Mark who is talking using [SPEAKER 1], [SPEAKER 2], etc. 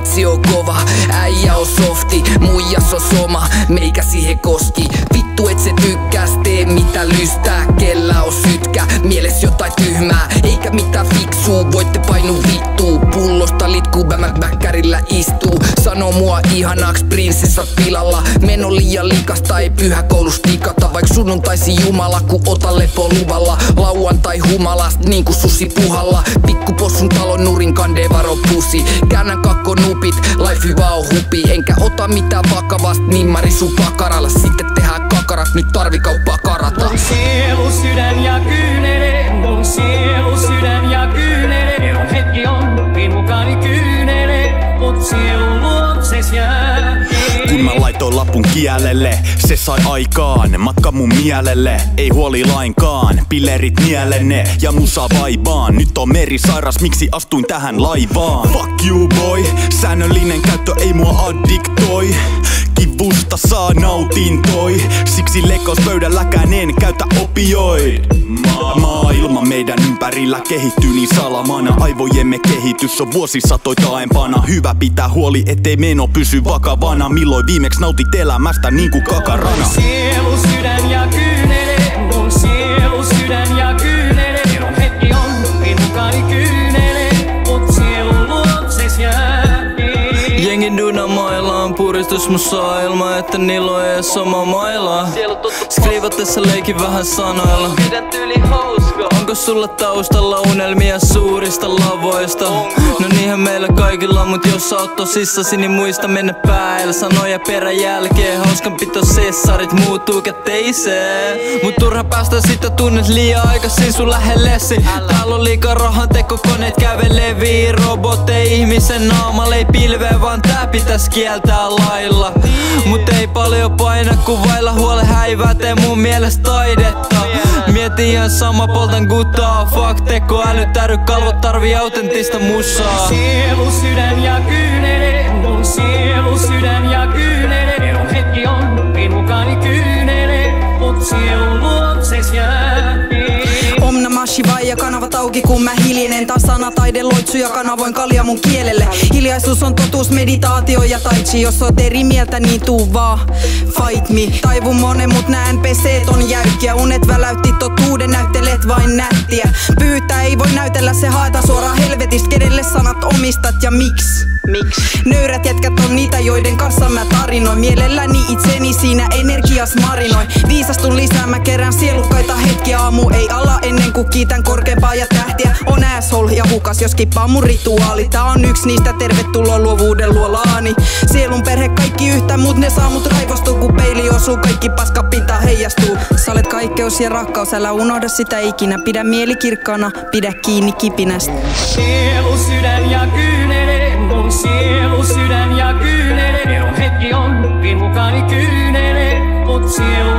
[SPEAKER 1] vitsi on kova, äijä on softi, muijas on soma, meikä siihen koski. Vittu et se tykkäs, tee mitä lystää, kellä on sytkä, mieles jotain tyhmää, eikä mitään fiksuu, voitte painu vittuu. Pullosta litkuu, väkkärillä istuu, sano mua ihanaaks prinsessa pilalla. Meno liian likasta, ei pyhäkoulus tikata, vaik sunnuntaisi jumala, ku ota lepo luvalla. Lauantai humalast niinku susi puhalla, pikkupossun talon nurin kandee varo pusi. Käännän kakko nupit, life hyvä on hupi, enkä ota mitään vakavast, nimmari sun pakaralla. Sitten tehdään kakarat, nyt tarvi kauppaa karata.
[SPEAKER 2] Mun sielu, sydän ja kyynele, mun sielu, sydän ja kyynele. Eron hetki on, minukani kyynele, mut sielu luokses jää.
[SPEAKER 3] Kun mä laitoin lapun kielelle, se sai aikaan matka mun mielelle. Ei huoli lainkaan, pillerit mielenne ja musa vaibaan. Nyt on meri sairas, miksi astuin tähän laivaan? Fuck you boy, säännöllinen käyttö ei mua addiktoi. Kivusta saa nautintoi, siksi leikkauspöydälläkään en käytä opioid. Maailma meidän ympärillä kehittyy niin salamana. Aivojemme kehitys on vuosisatoi taempana. Hyvä pitää huoli, ettei meno pysy vakavana. Milloin viimeksi nautit elämästä niinku kakarana?
[SPEAKER 2] Mun sielu, sydän ja kyynele, mun sielu, sydän ja kyynele. Eron hetki on, minukani kyynele, mut sielu luokses jää.
[SPEAKER 4] Jengin dynamaillaan, puristus mun saa ilman, että niillä on ees oma mailaa. Skriivatessa leikin vähän sanoilla, pidän tyyli hauskaa. Onko sulla taustalla unelmia suurista lavoista? No niinhän meillä kaikilla, mut jos sä oot tosissasi, niin muista mennä päällä. Sanoja perän jälkeen, hauskanpito sessarit muuttuu käteiseen. Mut turha päästä sitä tunnet liian aikaisin sun lähellesi. Täällä on liikaa rahan tekokoneet kävelee robotteja ihmisen naamalle ei pilveä, vaan tää pitäis kieltää lailla. Mut ei paljon paina, kun vailla huole häivää, tee mun mielestä taidetta. Mietin ihan sama, poltan guttaa, fuck teko, älyttäry, kalvot tarvii autenttista musaa.
[SPEAKER 2] Mun sielu, sydän ja kyynele, mun sielu, sydän ja kyynele. Eron hetki on, minukani kyynele, mut sielu luokses jää.
[SPEAKER 5] Om Namah Shivaya, kanavat auki kun mä hiljenen. Taas sanataide loitsuja kanavoin kalja mun kielelle. Hiljaisuus on totuus, meditaatio ja tai chi. Jos oot eri mieltä niin tuu vaan, fight me. Taivun monen mut nää NPCt on jäykkiä. Unet väläytti totuuden, näyttelet vain nättiä. Pyytää ei voi näytellä, se haeta suoraan helvetistä. Kenelle sanat omistat ja miksi? Nöyrät jätkät on niitä, joiden kanssa mä tarinoin. Mielelläni itseni siinä energias marinoin. Viisastun lisää, mä kerään sielukkaita hetkiä. Aamu ei ala ennen kuin kiitän korkeampaa ja tähtiä. On asshole ja hukas, jos kippaa mun rituaali. Tää on yksi niistä, tervetuloa luovuuden luolaani. Sielun perhe kaikki yhtä, mut ne saa mut raivostua. Kun peili osuu, kaikki paskapinta heijastuu. Sä olet kaikkeus ja rakkaus, älä unohda sitä ikinä. Pidä mieli kirkkaana, pidä kiinni kipinästä.
[SPEAKER 2] Sielu, sydän ja kyynele, mun sielu, sydän ja kyynele. Eron hetki on, minukani kyynele, mut sielu